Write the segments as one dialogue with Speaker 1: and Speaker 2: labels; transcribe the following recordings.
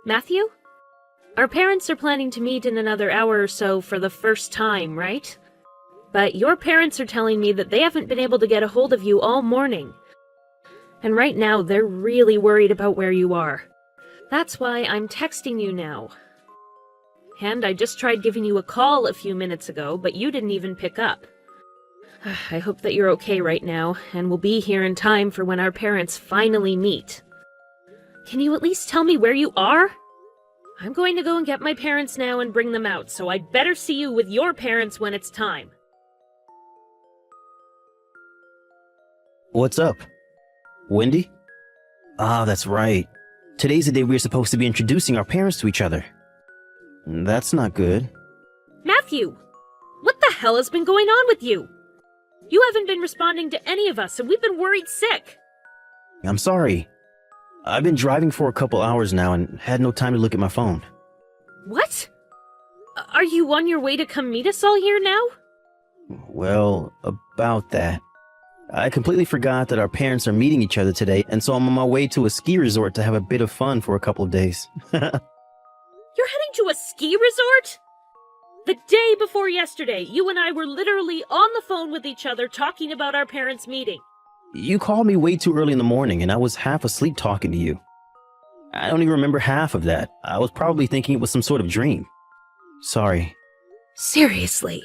Speaker 1: Matthew? Our parents are planning to meet in another hour or so for the first time, right? But your parents are telling me that they haven't been able to get a hold of you all morning. And right now, they're really worried about where you are. That's why I'm texting you now. And I just tried giving you a call a few minutes ago, but you didn't even pick up. I hope that you're okay right now, and will be here in time for when our parents finally meet. Can you at least tell me where you are? I'm going to go and get my parents now and bring them out, so I'd better see you with your parents when it's time.
Speaker 2: What's up? Wendy? Ah, that's right. Today's the day we're supposed to be introducing our parents to each other. That's not good.
Speaker 1: Matthew! What the hell has been going on with you? You haven't been responding to any of us, and we've been worried sick.
Speaker 2: I'm sorry. I've been driving for a couple hours now and had no time to look at my phone.
Speaker 1: What? Are you on your way to come meet us all here now?
Speaker 2: Well, about that. I completely forgot that our parents are meeting each other today, and so I'm on my way to a ski resort to have a bit of fun for a couple of days.
Speaker 1: You're heading to a ski resort? The day before yesterday, you and I were literally on the phone with each other talking about our parents' meeting.
Speaker 2: You called me way too early in the morning, and I was half asleep talking to you. I don't even remember half of that. I was probably thinking it was some sort of dream. Sorry.
Speaker 1: Seriously?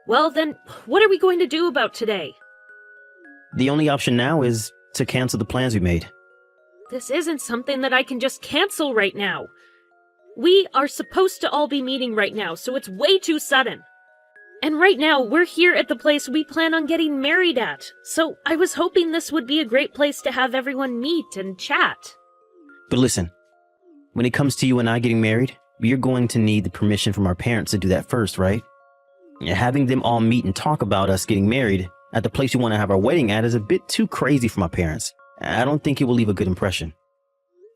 Speaker 1: Well then, what are we going to do about today?
Speaker 2: The only option now is to cancel the plans we made.
Speaker 1: This isn't something that I can just cancel right now. We are supposed to all be meeting right now, so it's way too sudden. And right now, we're here at the place we plan on getting married at, so I was hoping this would be a great place to have everyone meet and chat.
Speaker 2: But listen, when it comes to you and I getting married, we're going to need the permission from our parents to do that first, right? Having them all meet and talk about us getting married at the place we want to have our wedding at is a bit too crazy for my parents. I don't think it will leave a good impression.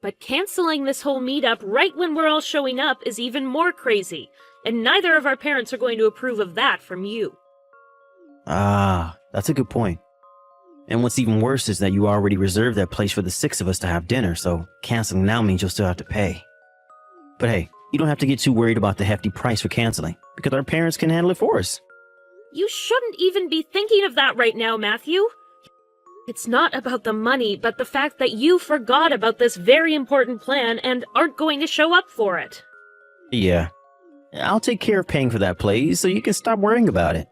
Speaker 1: But canceling this whole meetup right when we're all showing up is even more crazy, and neither of our parents are going to approve of that from you.
Speaker 2: Ah, that's a good point. And what's even worse is that you already reserved that place for the 6 of us to have dinner, so canceling now means you'll still have to pay. But hey, you don't have to get too worried about the hefty price for canceling, because our parents can handle it for us.
Speaker 1: You shouldn't even be thinking of that right now, Matthew. It's not about the money, but the fact that you forgot about this very important plan and aren't going to show up for it.
Speaker 2: Yeah, I'll take care of paying for that place so you can stop worrying about it.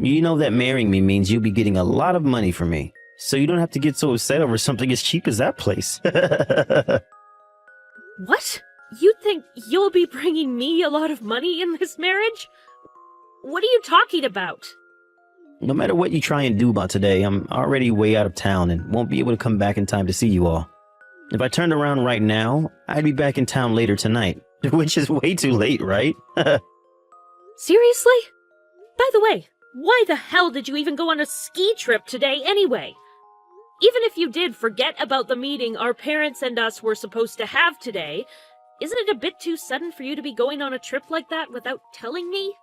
Speaker 2: You know that marrying me means you'll be getting a lot of money from me, so you don't have to get so upset over something as cheap as that place.
Speaker 1: What? You think you'll be bringing me a lot of money in this marriage? What are you talking about?
Speaker 2: No matter what you try and do about today, I'm already way out of town and won't be able to come back in time to see you all. If I turned around right now, I'd be back in town later tonight, which is way too late, right?
Speaker 1: Seriously? By the way, why the hell did you even go on a ski trip today anyway? Even if you did forget about the meeting our parents and us were supposed to have today, isn't it a bit too sudden for you to be going on a trip like that without telling me?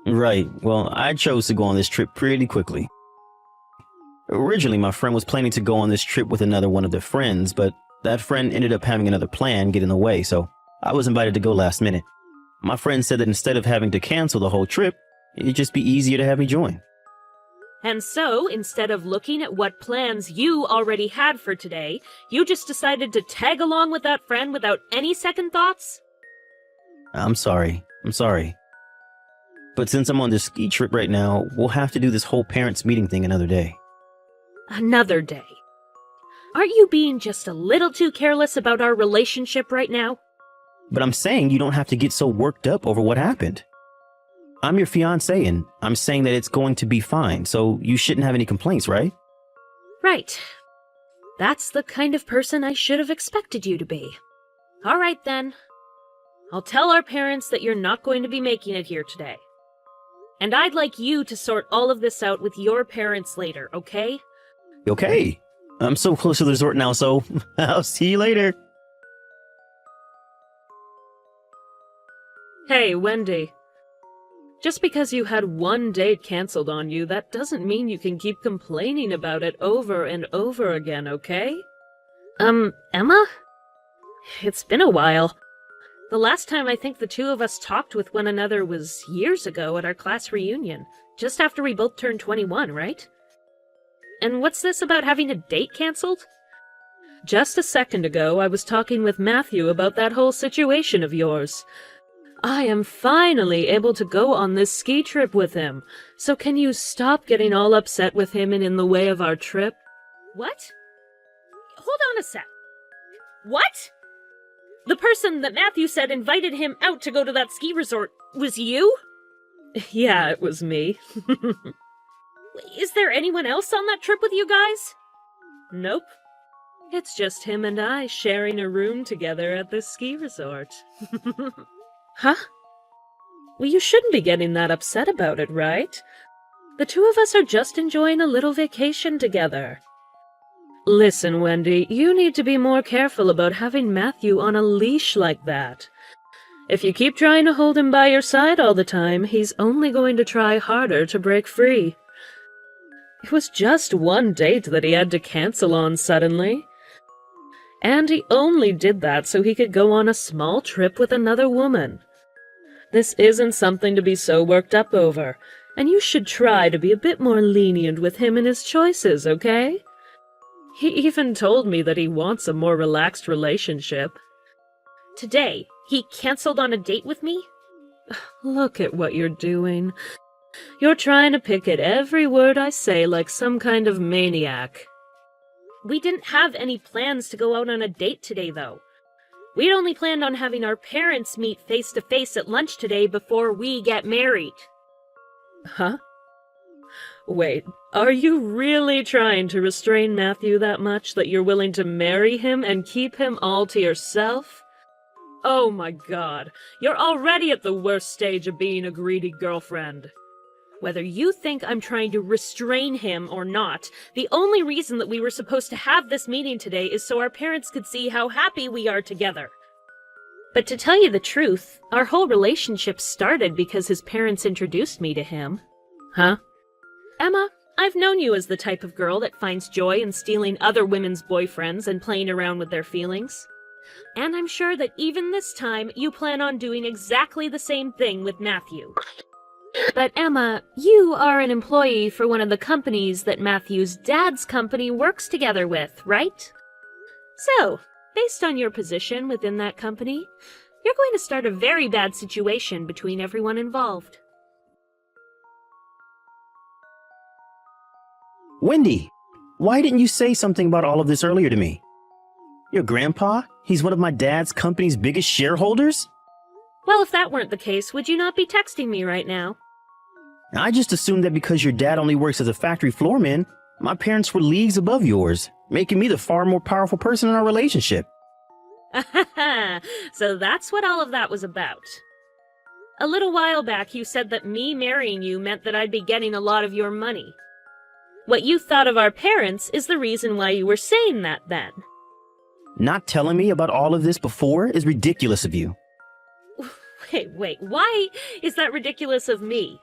Speaker 2: Right, well, I chose to go on this trip pretty quickly. Originally, my friend was planning to go on this trip with another one of their friends, but that friend ended up having another plan get in the way, so I was invited to go last minute. My friend said that instead of having to cancel the whole trip, it'd just be easier to have me join.
Speaker 1: And so, instead of looking at what plans you already had for today, you just decided to tag along with that friend without any second thoughts?
Speaker 2: I'm sorry. But since I'm on this ski trip right now, we'll have to do this whole parents meeting thing another day.
Speaker 1: Another day. Aren't you being just a little too careless about our relationship right now?
Speaker 2: But I'm saying you don't have to get so worked up over what happened. I'm your fiancé, and I'm saying that it's going to be fine, so you shouldn't have any complaints, right?
Speaker 1: Right. That's the kind of person I should have expected you to be. All right, then. I'll tell our parents that you're not going to be making it here today. And I'd like you to sort all of this out with your parents later, okay?
Speaker 2: Okay. I'm so close to the resort now, so I'll see you later.
Speaker 1: Hey, Wendy. Just because you had one date canceled on you, that doesn't mean you can keep complaining about it over and over again, okay? Emma? It's been a while. The last time I think the two of us talked with one another was years ago at our class reunion, just after we both turned 21, right? And what's this about having a date canceled? Just a second ago, I was talking with Matthew about that whole situation of yours. I am finally able to go on this ski trip with him, so can you stop getting all upset with him and in the way of our trip? What? Hold on a sec. What? The person that Matthew said invited him out to go to that ski resort was you? Yeah, it was me. Is there anyone else on that trip with you guys? Nope. It's just him and I sharing a room together at this ski resort. Huh? Well, you shouldn't be getting that upset about it, right? The two of us are just enjoying a little vacation together. Listen, Wendy, you need to be more careful about having Matthew on a leash like that. If you keep trying to hold him by your side all the time, he's only going to try harder to break free. It was just one date that he had to cancel on suddenly. And he only did that so he could go on a small trip with another woman. This isn't something to be so worked up over, and you should try to be a bit more lenient with him and his choices, okay? He even told me that he wants a more relaxed relationship. Today, he canceled on a date with me? Look at what you're doing. You're trying to pick at every word I say like some kind of maniac. We didn't have any plans to go out on a date today, though. We'd only planned on having our parents meet face-to-face at lunch today before we get married. Huh? Wait, are you really trying to restrain Matthew that much that you're willing to marry him and keep him all to yourself? Oh my God, you're already at the worst stage of being a greedy girlfriend. Whether you think I'm trying to restrain him or not, the only reason that we were supposed to have this meeting today is so our parents could see how happy we are together. But to tell you the truth, our whole relationship started because his parents introduced me to him. Huh? Emma, I've known you as the type of girl that finds joy in stealing other women's boyfriends and playing around with their feelings. And I'm sure that even this time, you plan on doing exactly the same thing with Matthew. But Emma, you are an employee for one of the companies that Matthew's dad's company works together with, right? So, based on your position within that company, you're going to start a very bad situation between everyone involved.
Speaker 2: Wendy, why didn't you say something about all of this earlier to me? Your grandpa? He's one of my dad's company's biggest shareholders?
Speaker 1: Well, if that weren't the case, would you not be texting me right now?
Speaker 2: I just assumed that because your dad only works as a factory floorman, my parents were leagues above yours, making me the far more powerful person in our relationship.
Speaker 1: So that's what all of that was about. A little while back, you said that me marrying you meant that I'd be getting a lot of your money. What you thought of our parents is the reason why you were saying that then.
Speaker 2: Not telling me about all of this before is ridiculous of you.
Speaker 1: Wait, why is that ridiculous of me?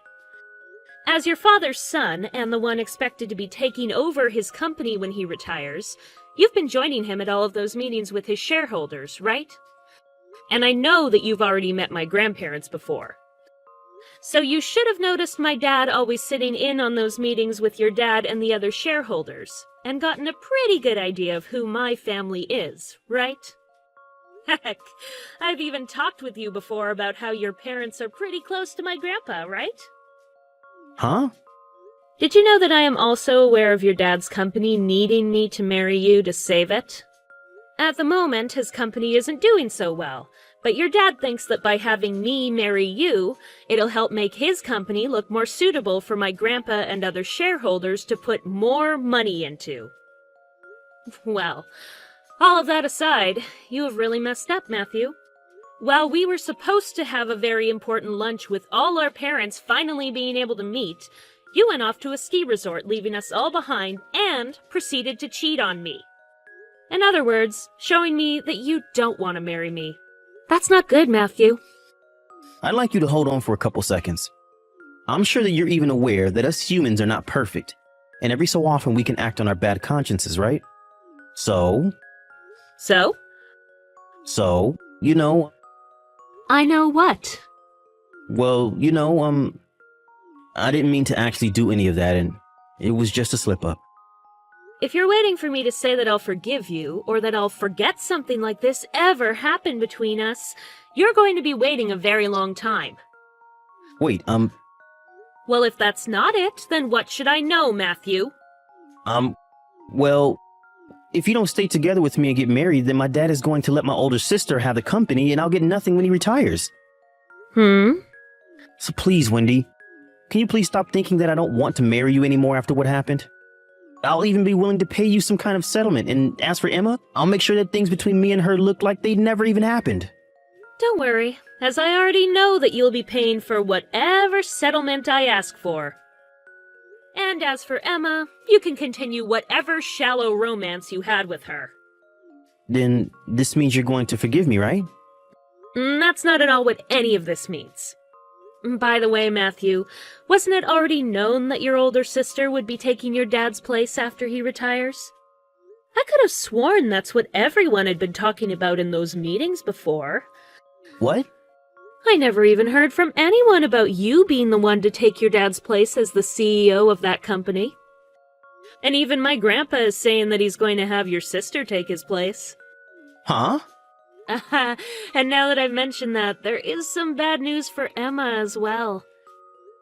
Speaker 1: As your father's son, and the one expected to be taking over his company when he retires, you've been joining him at all of those meetings with his shareholders, right? And I know that you've already met my grandparents before. So you should have noticed my dad always sitting in on those meetings with your dad and the other shareholders, and gotten a pretty good idea of who my family is, right? Heck, I've even talked with you before about how your parents are pretty close to my grandpa, right?
Speaker 2: Huh?
Speaker 1: Did you know that I am also aware of your dad's company needing me to marry you to save it? At the moment, his company isn't doing so well, but your dad thinks that by having me marry you, it'll help make his company look more suitable for my grandpa and other shareholders to put more money into. Well, all of that aside, you have really messed up, Matthew. While we were supposed to have a very important lunch with all our parents finally being able to meet, you went off to a ski resort, leaving us all behind, and proceeded to cheat on me. In other words, showing me that you don't want to marry me. That's not good, Matthew.
Speaker 2: I'd like you to hold on for a couple seconds. I'm sure that you're even aware that us humans are not perfect, and every so often we can act on our bad consciences, right? So?
Speaker 1: So?
Speaker 2: So,
Speaker 1: I know what?
Speaker 2: well, I didn't mean to actually do any of that, and it was just a slip up.
Speaker 1: If you're waiting for me to say that I'll forgive you, or that I'll forget something like this ever happened between us, you're going to be waiting a very long time.
Speaker 2: Wait,
Speaker 1: Well, if that's not it, then what should I know, Matthew?
Speaker 2: well, if you don't stay together with me and get married, then my dad is going to let my older sister have the company, and I'll get nothing when he retires. So please, Wendy, can you please stop thinking that I don't want to marry you anymore after what happened? I'll even be willing to pay you some kind of settlement, and as for Emma, I'll make sure that things between me and her look like they never even happened.
Speaker 1: Don't worry, as I already know that you'll be paying for whatever settlement I ask for. And as for Emma, you can continue whatever shallow romance you had with her.
Speaker 2: Then this means you're going to forgive me, right?
Speaker 1: That's not at all what any of this means. By the way, Matthew, wasn't it already known that your older sister would be taking your dad's place after he retires? I could have sworn that's what everyone had been talking about in those meetings before.
Speaker 2: What?
Speaker 1: I never even heard from anyone about you being the one to take your dad's place as the CEO of that company. And even my grandpa is saying that he's going to have your sister take his place.
Speaker 2: Huh?
Speaker 1: And now that I've mentioned that, there is some bad news for Emma as well.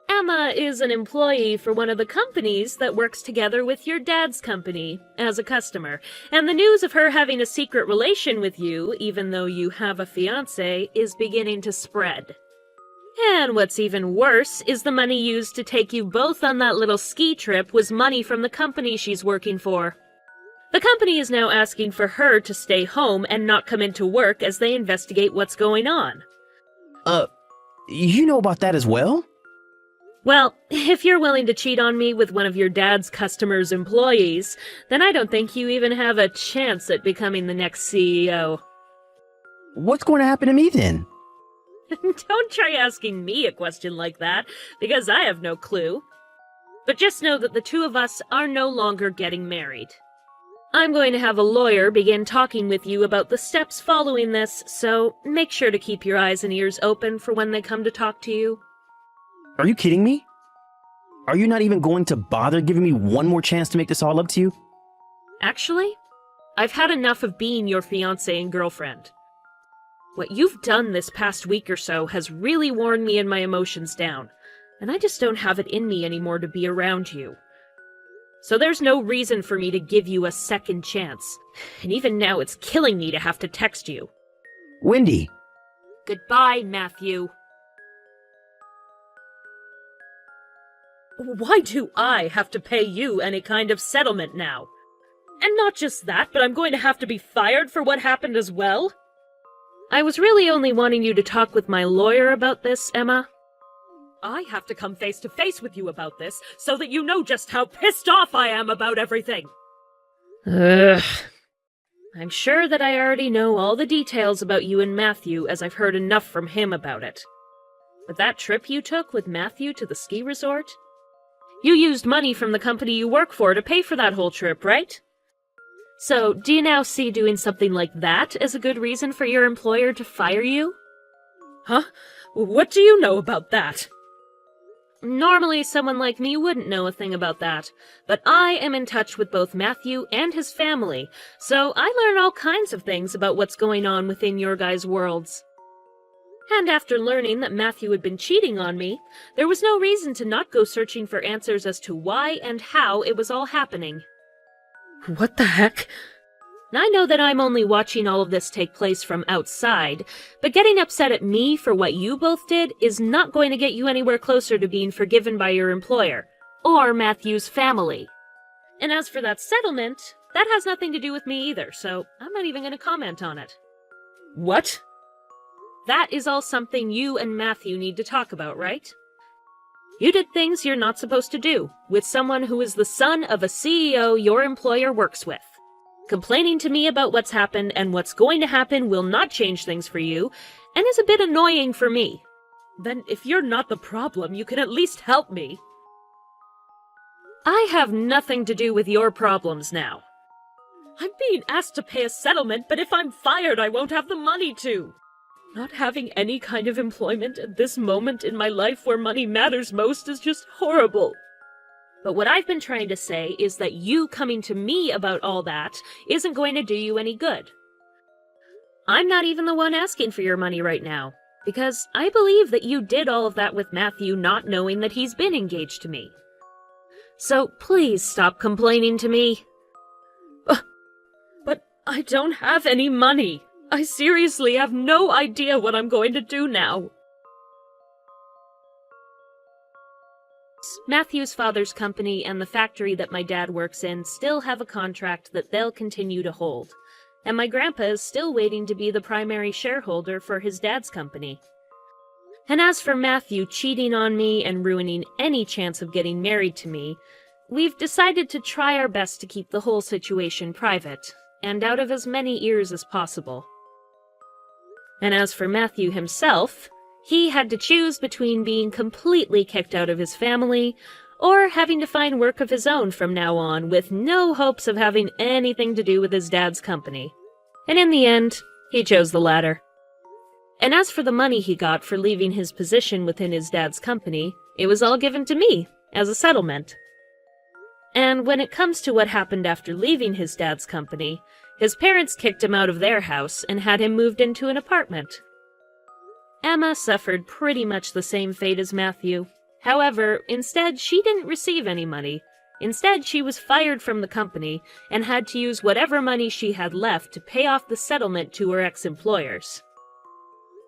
Speaker 1: Emma is an employee for one of the companies that works together with your dad's company as a customer, and the news of her having a secret relation with you, even though you have a fiancé, is beginning to spread. And what's even worse is the money used to take you both on that little ski trip was money from the company she's working for. The company is now asking for her to stay home and not come into work as they investigate what's going on.
Speaker 2: You know about that as well?
Speaker 1: Well, if you're willing to cheat on me with one of your dad's customers' employees, then I don't think you even have a chance at becoming the next CEO.
Speaker 2: What's going to happen to me then?
Speaker 1: Don't try asking me a question like that, because I have no clue. But just know that the two of us are no longer getting married. I'm going to have a lawyer begin talking with you about the steps following this, so make sure to keep your eyes and ears open for when they come to talk to you.
Speaker 2: Are you kidding me? Are you not even going to bother giving me one more chance to make this all up to you?
Speaker 1: Actually, I've had enough of being your fiancé and girlfriend. What you've done this past week or so has really worn me and my emotions down, and I just don't have it in me anymore to be around you. So there's no reason for me to give you a second chance, and even now it's killing me to have to text you.
Speaker 2: Wendy!
Speaker 1: Goodbye, Matthew. Why do I have to pay you any kind of settlement now? And not just that, but I'm going to have to be fired for what happened as well? I was really only wanting you to talk with my lawyer about this, Emma. I have to come face to face with you about this so that you know just how pissed off I am about everything. Ugh. I'm sure that I already know all the details about you and Matthew as I've heard enough from him about it. But that trip you took with Matthew to the ski resort? You used money from the company you work for to pay for that whole trip, right? So, do you now see doing something like that as a good reason for your employer to fire you? Huh? What do you know about that? Normally, someone like me wouldn't know a thing about that, but I am in touch with both Matthew and his family, so I learn all kinds of things about what's going on within your guys' worlds. And after learning that Matthew had been cheating on me, there was no reason to not go searching for answers as to why and how it was all happening. What the heck? I know that I'm only watching all of this take place from outside, but getting upset at me for what you both did is not going to get you anywhere closer to being forgiven by your employer, or Matthew's family. And as for that settlement, that has nothing to do with me either, so I'm not even going to comment on it. What? That is all something you and Matthew need to talk about, right? You did things you're not supposed to do, with someone who is the son of a CEO your employer works with. Complaining to me about what's happened and what's going to happen will not change things for you, and is a bit annoying for me. Then if you're not the problem, you can at least help me. I have nothing to do with your problems now. I'm being asked to pay a settlement, but if I'm fired, I won't have the money to. Not having any kind of employment at this moment in my life where money matters most is just horrible. But what I've been trying to say is that you coming to me about all that isn't going to do you any good. I'm not even the one asking for your money right now, because I believe that you did all of that with Matthew not knowing that he's been engaged to me. So please stop complaining to me. But I don't have any money. I seriously have no idea what I'm going to do now. Matthew's father's company and the factory that my dad works in still have a contract that they'll continue to hold, and my grandpa is still waiting to be the primary shareholder for his dad's company. And as for Matthew cheating on me and ruining any chance of getting married to me, we've decided to try our best to keep the whole situation private, and out of as many ears as possible. And as for Matthew himself, he had to choose between being completely kicked out of his family or having to find work of his own from now on with no hopes of having anything to do with his dad's company. And in the end, he chose the latter. And as for the money he got for leaving his position within his dad's company, it was all given to me as a settlement. And when it comes to what happened after leaving his dad's company, his parents kicked him out of their house and had him moved into an apartment. Emma suffered pretty much the same fate as Matthew. However, instead, she didn't receive any money. Instead, she was fired from the company and had to use whatever money she had left to pay off the settlement to her ex-employers.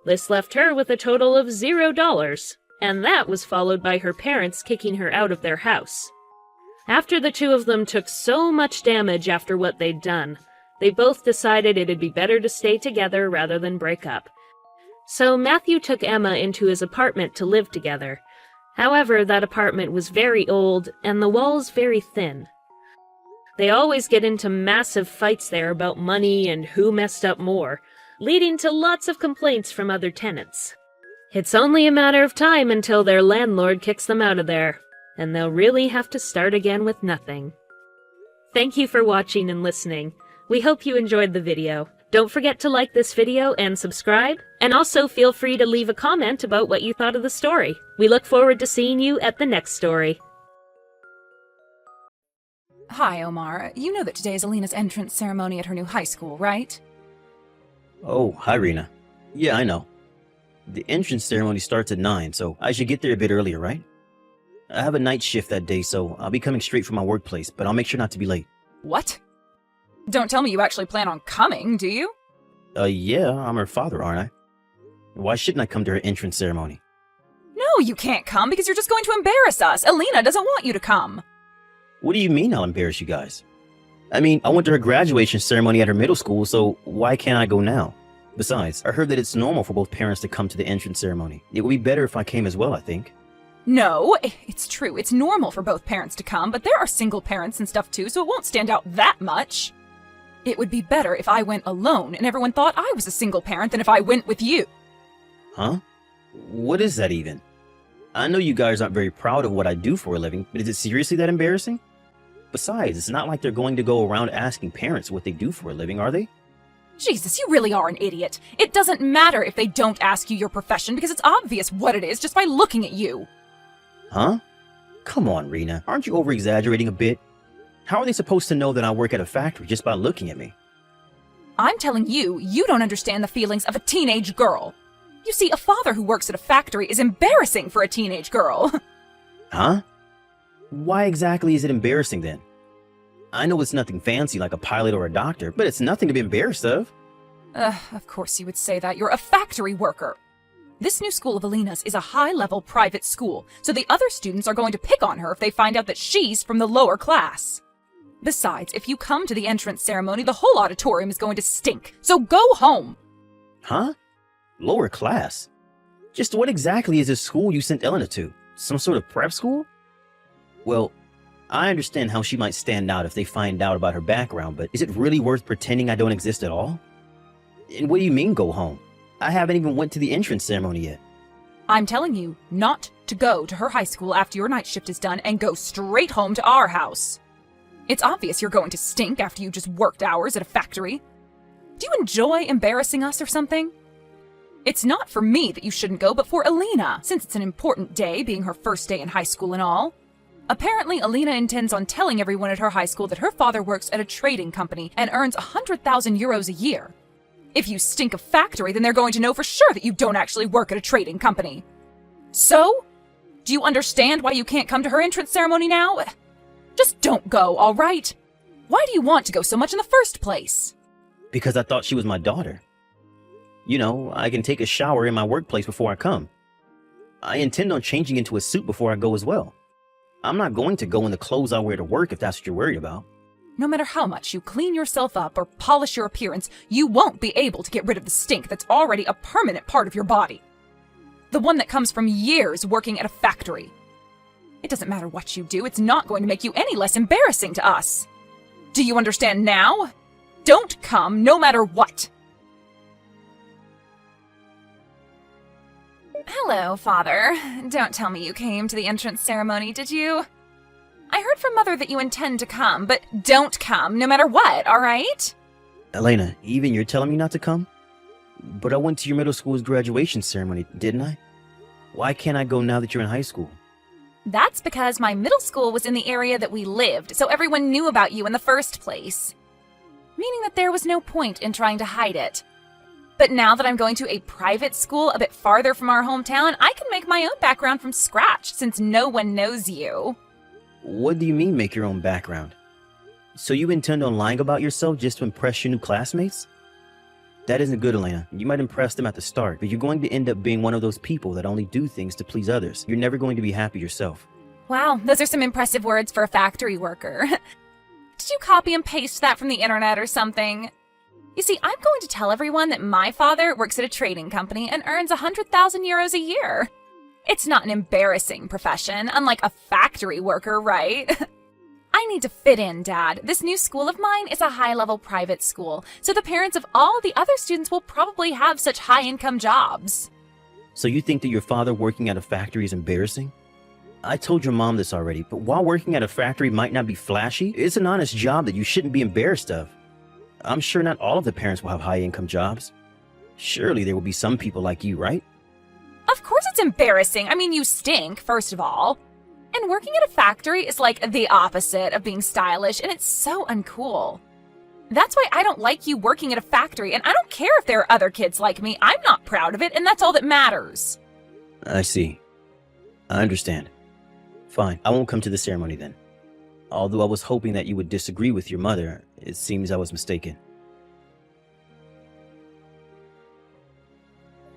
Speaker 1: This left her with a total of $0, and that was followed by her parents kicking her out of their house. After the two of them took so much damage after what they'd done, they both decided it'd be better to stay together rather than break up. So Matthew took Emma into his apartment to live together. However, that apartment was very old and the walls very thin. They always get into massive fights there about money and who messed up more, leading to lots of complaints from other tenants. It's only a matter of time until their landlord kicks them out of there, and they'll really have to start again with nothing. Thank you for watching and listening. We hope you enjoyed the video. Don't forget to like this video and subscribe, and also feel free to leave a comment about what you thought of the story. We look forward to seeing you at the next story.
Speaker 3: Hi, Omar. You know that today is Alina's entrance ceremony at her new high school, right?
Speaker 2: Oh, hi, Rena. Yeah, I know. The entrance ceremony starts at 9, so I should get there a bit earlier, right? I have a night shift that day, so I'll be coming straight from my workplace, but I'll make sure not to be late.
Speaker 3: What? Don't tell me you actually plan on coming, do you?
Speaker 2: Yeah, I'm her father, aren't I? Why shouldn't I come to her entrance ceremony?
Speaker 3: No, you can't come because you're just going to embarrass us. Alina doesn't want you to come.
Speaker 2: What do you mean I'll embarrass you guys? I mean, I went to her graduation ceremony at her middle school, so why can't I go now? Besides, I heard that it's normal for both parents to come to the entrance ceremony. It would be better if I came as well, I think.
Speaker 3: No, it's true. It's normal for both parents to come, but there are single parents and stuff too, so it won't stand out that much. It would be better if I went alone and everyone thought I was a single parent than if I went with you.
Speaker 2: Huh? What is that even? I know you guys aren't very proud of what I do for a living, but is it seriously that embarrassing? Besides, it's not like they're going to go around asking parents what they do for a living, are they?
Speaker 3: Jesus, you really are an idiot. It doesn't matter if they don't ask you your profession because it's obvious what it is just by looking at you.
Speaker 2: Huh? Come on, Rena. Aren't you over-exaggerating a bit? How are they supposed to know that I work at a factory just by looking at me?
Speaker 3: I'm telling you, you don't understand the feelings of a teenage girl. You see, a father who works at a factory is embarrassing for a teenage girl.
Speaker 2: Huh? Why exactly is it embarrassing then? I know it's nothing fancy like a pilot or a doctor, but it's nothing to be embarrassed of.
Speaker 3: Of course you would say that. You're a factory worker. This new school of Alina's is a high-level private school, so the other students are going to pick on her if they find out that she's from the lower class. Besides, if you come to the entrance ceremony, the whole auditorium is going to stink, so go home!
Speaker 2: Huh? Lower class? Just what exactly is this school you sent Elena to? Some sort of prep school? Well, I understand how she might stand out if they find out about her background, but is it really worth pretending I don't exist at all? And what do you mean go home? I haven't even went to the entrance ceremony yet.
Speaker 3: I'm telling you not to go to her high school after your night shift is done and go straight home to our house. It's obvious you're going to stink after you just worked hours at a factory. Do you enjoy embarrassing us or something? It's not for me that you shouldn't go, but for Alina, since it's an important day, being her first day in high school and all. Apparently, Alina intends on telling everyone at her high school that her father works at a trading company and earns 100,000 euros a year. If you stink of factory, then they're going to know for sure that you don't actually work at a trading company. So? Do you understand why you can't come to her entrance ceremony now? Just don't go, all right? Why do you want to go so much in the first place?
Speaker 2: Because I thought she was my daughter. You know, I can take a shower in my workplace before I come. I intend on changing into a suit before I go as well. I'm not going to go in the clothes I wear to work if that's what you're worried about.
Speaker 3: No matter how much you clean yourself up or polish your appearance, you won't be able to get rid of the stink that's already a permanent part of your body. The one that comes from years working at a factory. It doesn't matter what you do, it's not going to make you any less embarrassing to us. Do you understand now? Don't come, no matter what. Hello, Father. Don't tell me you came to the entrance ceremony, did you? I heard from Mother that you intend to come, but don't come, no matter what, all right?
Speaker 2: Elena, even you're telling me not to come? But I went to your middle school's graduation ceremony, didn't I? Why can't I go now that you're in high school?
Speaker 3: That's because my middle school was in the area that we lived, so everyone knew about you in the first place. Meaning that there was no point in trying to hide it. But now that I'm going to a private school a bit farther from our hometown, I can make my own background from scratch since no one knows you.
Speaker 2: What do you mean make your own background? So you intend on lying about yourself just to impress your new classmates? That isn't good, Elena. You might impress them at the start, but you're going to end up being one of those people that only do things to please others. You're never going to be happy yourself.
Speaker 3: Wow, those are some impressive words for a factory worker. Did you copy and paste that from the internet or something? You see, I'm going to tell everyone that my father works at a trading company and earns 100,000 euros a year. It's not an embarrassing profession, unlike a factory worker, right? I need to fit in, Dad. This new school of mine is a high-level private school, so the parents of all the other students will probably have such high-income jobs.
Speaker 2: So you think that your father working at a factory is embarrassing? I told your mom this already, but while working at a factory might not be flashy, it's an honest job that you shouldn't be embarrassed of. I'm sure not all of the parents will have high-income jobs. Surely there will be some people like you, right?
Speaker 3: Of course it's embarrassing. I mean, you stink, first of all. And working at a factory is like the opposite of being stylish, and it's so uncool. That's why I don't like you working at a factory, and I don't care if there are other kids like me. I'm not proud of it, and that's all that matters.
Speaker 2: I see. I understand. Fine, I won't come to the ceremony then. Although I was hoping that you would disagree with your mother, it seems I was mistaken.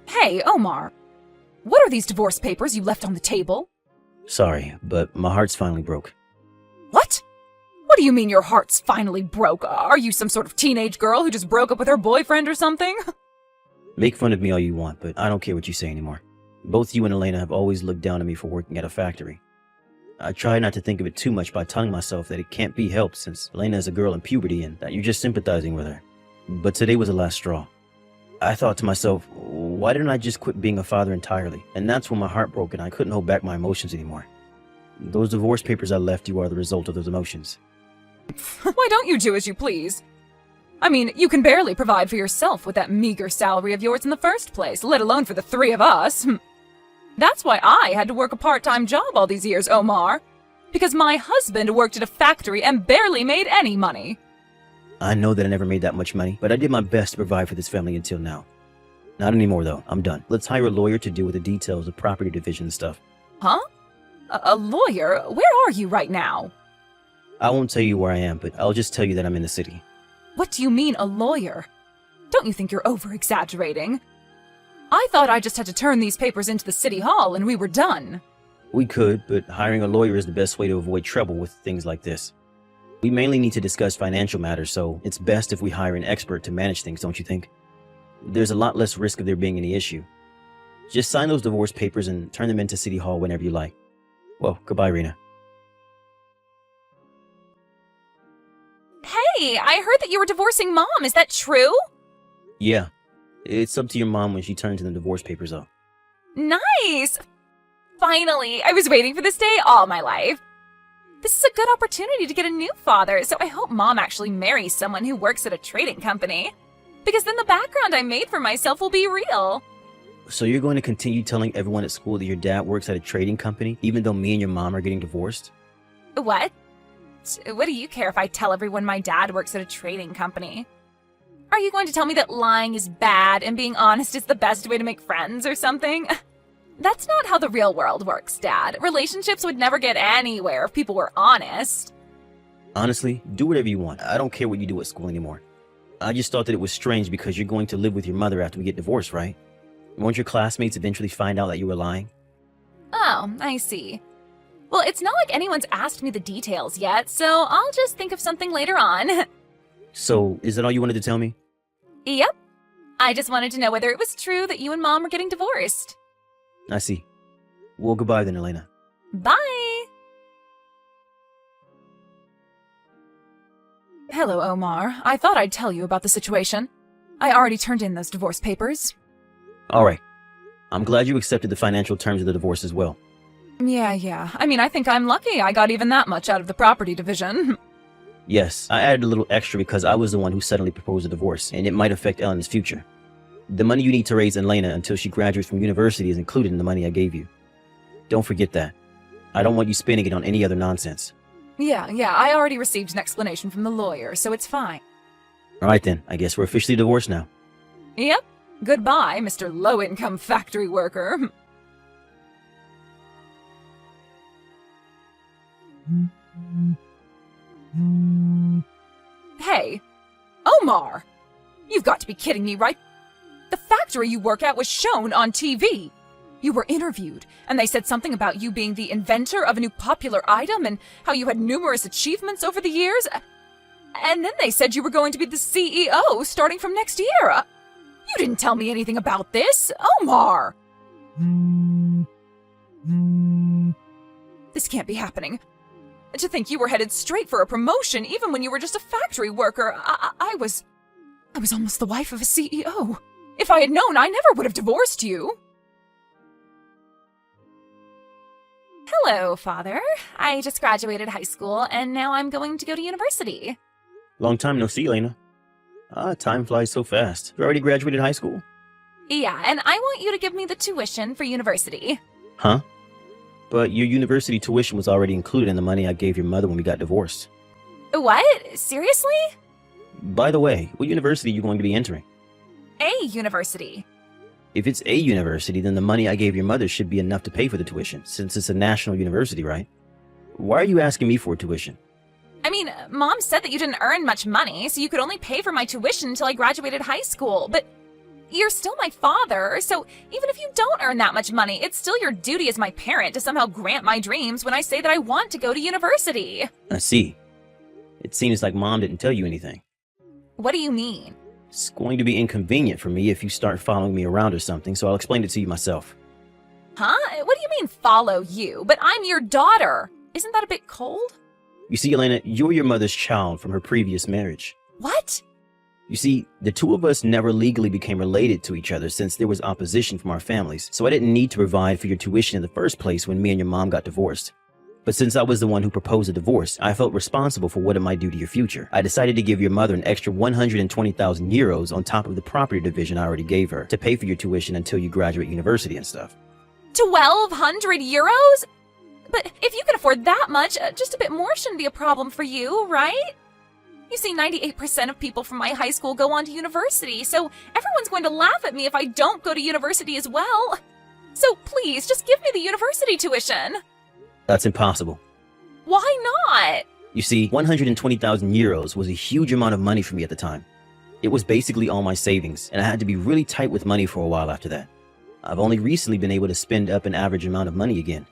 Speaker 3: Hey, Omar. What are these divorce papers you left on the table?
Speaker 2: Sorry, but my heart's finally broke.
Speaker 3: What? What do you mean your heart's finally broke? Are you some sort of teenage girl who just broke up with her boyfriend or something?
Speaker 2: Make fun of me all you want, but I don't care what you say anymore. Both you and Elena have always looked down on me for working at a factory. I try not to think of it too much by telling myself that it can't be helped since Elena is a girl in puberty and that you're just sympathizing with her. But today was the last straw. I thought to myself, why didn't I just quit being a father entirely? And that's when my heart broke and I couldn't hold back my emotions anymore. Those divorce papers I left you are the result of those emotions.
Speaker 3: Why don't you do as you please? I mean, you can barely provide for yourself with that meager salary of yours in the first place, let alone for the three of us. That's why I had to work a part-time job all these years, Omar. Because my husband worked at a factory and barely made any money.
Speaker 2: I know that I never made that much money, but I did my best to provide for this family until now. Not anymore, though. I'm done. Let's hire a lawyer to deal with the details of property division and stuff.
Speaker 3: Huh? A lawyer? Where are you right now?
Speaker 2: I won't tell you where I am, but I'll just tell you that I'm in the city.
Speaker 3: What do you mean, a lawyer? Don't you think you're over-exaggerating? I thought I just had to turn these papers into the city hall and we were done.
Speaker 2: We could, but hiring a lawyer is the best way to avoid trouble with things like this. We mainly need to discuss financial matters, so it's best if we hire an expert to manage things, don't you think? There's a lot less risk of there being any issue. Just sign those divorce papers and turn them into City Hall whenever you like. Well, goodbye, Rena.
Speaker 3: Hey, I heard that you were divorcing Mom. Is that true?
Speaker 2: Yeah. It's up to your mom when she turns in the divorce papers up.
Speaker 3: Nice! Finally! I was waiting for this day all my life. This is a good opportunity to get a new father, so I hope Mom actually marries someone who works at a trading company. Because then the background I made for myself will be real.
Speaker 2: So you're going to continue telling everyone at school that your dad works at a trading company, even though me and your mom are getting divorced?
Speaker 3: What? What do you care if I tell everyone my dad works at a trading company? Are you going to tell me that lying is bad and being honest is the best way to make friends or something? That's not how the real world works, Dad. Relationships would never get anywhere if people were honest.
Speaker 2: Honestly, do whatever you want. I don't care what you do at school anymore. I just thought that it was strange because you're going to live with your mother after we get divorced, right? Won't your classmates eventually find out that you were lying?
Speaker 3: Oh, I see. Well, it's not like anyone's asked me the details yet, so I'll just think of something later on.
Speaker 2: So, is that all you wanted to tell me?
Speaker 3: Yep. I just wanted to know whether it was true that you and Mom were getting divorced.
Speaker 2: I see. Well, goodbye then, Elena.
Speaker 3: Bye! Hello, Omar. I thought I'd tell you about the situation. I already turned in those divorce papers.
Speaker 2: All right. I'm glad you accepted the financial terms of the divorce as well.
Speaker 3: Yeah. I mean, I think I'm lucky I got even that much out of the property division.
Speaker 2: Yes, I added a little extra because I was the one who suddenly proposed a divorce, and it might affect Elena's future. The money you need to raise Elena until she graduates from university is included in the money I gave you. Don't forget that. I don't want you spending it on any other nonsense.
Speaker 3: Yeah, I already received an explanation from the lawyer, so it's fine.
Speaker 2: All right then, I guess we're officially divorced now.
Speaker 3: Yep. Goodbye, Mr. Low-Income Factory Worker. Hey, Omar! You've got to be kidding me, right? The factory you work at was shown on TV. You were interviewed, and they said something about you being the inventor of a new popular item and how you had numerous achievements over the years. And then they said you were going to be the CEO starting from next year. You didn't tell me anything about this, Omar! This can't be happening. To think you were headed straight for a promotion even when you were just a factory worker. I was almost the wife of a CEO. If I had known, I never would have divorced you. Hello, Father. I just graduated high school, and now I'm going to go to university.
Speaker 2: Long time no see, Elena. Time flies so fast. You already graduated high school?
Speaker 3: Yeah, and I want you to give me the tuition for university.
Speaker 2: Huh? But your university tuition was already included in the money I gave your mother when we got divorced.
Speaker 3: What? Seriously?
Speaker 2: By the way, what university are you going to be entering?
Speaker 3: A university.
Speaker 2: If it's a university, then the money I gave your mother should be enough to pay for the tuition, since it's a national university, right? Why are you asking me for tuition?
Speaker 3: I mean, Mom said that you didn't earn much money, so you could only pay for my tuition until I graduated high school, but you're still my father, so even if you don't earn that much money, it's still your duty as my parent to somehow grant my dreams when I say that I want to go to university.
Speaker 2: I see. It seems like Mom didn't tell you anything.
Speaker 3: What do you mean?
Speaker 2: It's going to be inconvenient for me if you start following me around or something, so I'll explain it to you myself.
Speaker 3: Huh? What do you mean, follow you? But I'm your daughter. Isn't that a bit cold?
Speaker 2: You see, Elena, you're your mother's child from her previous marriage.
Speaker 3: What?
Speaker 2: You see, the two of us never legally became related to each other since there was opposition from our families, so I didn't need to provide for your tuition in the first place when me and your mom got divorced. But since I was the one who proposed a divorce, I felt responsible for what it might do to your future. I decided to give your mother an extra 120,000 euros on top of the property division I already gave her to pay for your tuition until you graduate university and stuff.
Speaker 3: 1,200 euros? But if you can afford that much, just a bit more shouldn't be a problem for you, right? You see, 98% of people from my high school go on to university, so everyone's going to laugh at me if I don't go to university as well. So please, just give me the university tuition.
Speaker 2: That's impossible.
Speaker 3: Why not?
Speaker 2: You see, 120,000 euros was a huge amount of money for me at the time. It was basically all my savings, and I had to be really tight with money for a while after that. I've only recently been able to spend up an average amount of money again.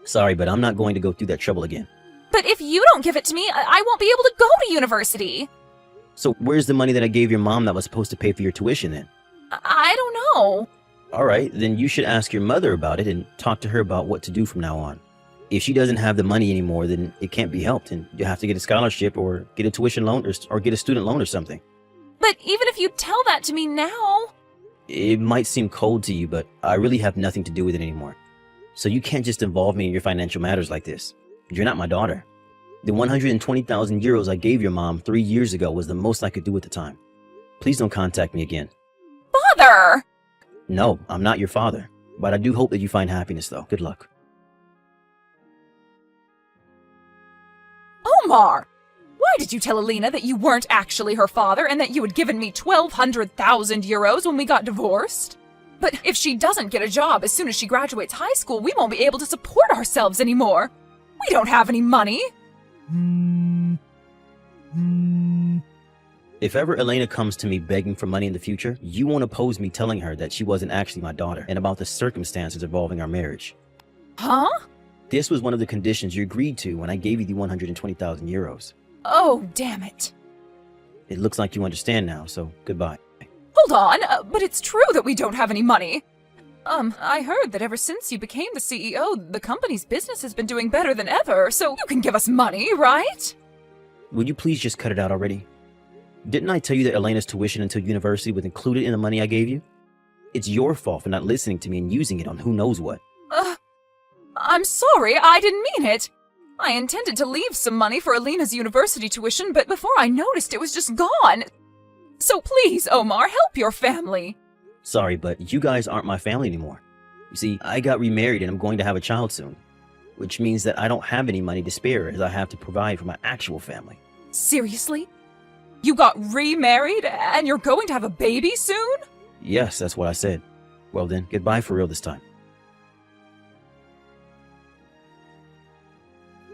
Speaker 2: Sorry, but I'm not going to go through that trouble again.
Speaker 3: But if you don't give it to me, I won't be able to go to university.
Speaker 2: So where's the money that I gave your mom that was supposed to pay for your tuition then?
Speaker 3: I don't know.
Speaker 2: All right, then you should ask your mother about it and talk to her about what to do from now on. If she doesn't have the money anymore, then it can't be helped, and you have to get a scholarship or get a tuition loan or get a student loan or something.
Speaker 3: But even if you tell that to me now...
Speaker 2: It might seem cold to you, but I really have nothing to do with it anymore. So you can't just involve me in your financial matters like this. You're not my daughter. The 120,000 euros I gave your mom 3 years ago was the most I could do at the time. Please don't contact me again.
Speaker 3: Father!
Speaker 2: No, I'm not your father. But I do hope that you find happiness, though. Good luck.
Speaker 3: Omar! Why did you tell Alina that you weren't actually her father and that you had given me 1,200,000 euros when we got divorced? But if she doesn't get a job as soon as she graduates high school, we won't be able to support ourselves anymore. We don't have any money.
Speaker 2: If ever Elena comes to me begging for money in the future, you won't oppose me telling her that she wasn't actually my daughter and about the circumstances involving our marriage.
Speaker 3: Huh?
Speaker 2: This was one of the conditions you agreed to when I gave you the 120,000 euros.
Speaker 3: Oh, damn it.
Speaker 2: It looks like you understand now, so goodbye.
Speaker 3: Hold on, but it's true that we don't have any money. I heard that ever since you became the CEO, the company's business has been doing better than ever, so you can give us money, right?
Speaker 2: Would you please just cut it out already? Didn't I tell you that Elena's tuition until university was included in the money I gave you? It's your fault for not listening to me and using it on who knows what.
Speaker 3: I'm sorry, I didn't mean it. I intended to leave some money for Alina's university tuition, but before I noticed it was just gone. So please, Omar, help your family.
Speaker 2: Sorry, but you guys aren't my family anymore. You see, I got remarried and I'm going to have a child soon, which means that I don't have any money to spare as I have to provide for my actual family.
Speaker 3: Seriously? You got remarried and you're going to have a baby soon?
Speaker 2: Yes, that's what I said. Well then, goodbye for real this time.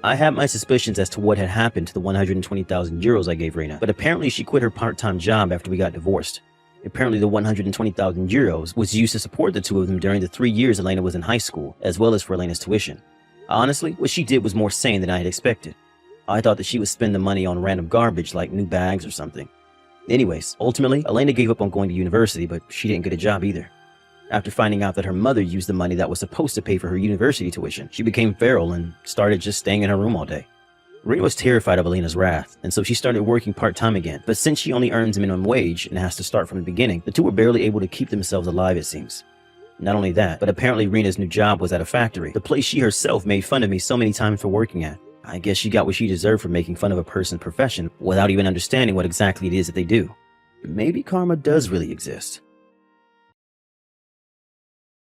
Speaker 2: I had my suspicions as to what had happened to the 120,000 euros I gave Reina, but apparently she quit her part-time job after we got divorced. Apparently the 120,000 euros was used to support the two of them during the 3 years Elena was in high school, as well as for Elena's tuition. Honestly, what she did was more sane than I had expected. I thought that she would spend the money on random garbage like new bags or something. Anyways, ultimately, Elena gave up on going to university, but she didn't get a job either. After finding out that her mother used the money that was supposed to pay for her university tuition, she became feral and started just staying in her room all day. Reina was terrified of Elena's wrath, and so she started working part-time again. But since she only earns minimum wage and has to start from the beginning, the two were barely able to keep themselves alive, it seems. Not only that, but apparently Reina's new job was at a factory, the place she herself made fun of me so many times for working at. I guess she got what she deserved for making fun of a person's profession without even understanding what exactly it is that they do. Maybe karma does really exist.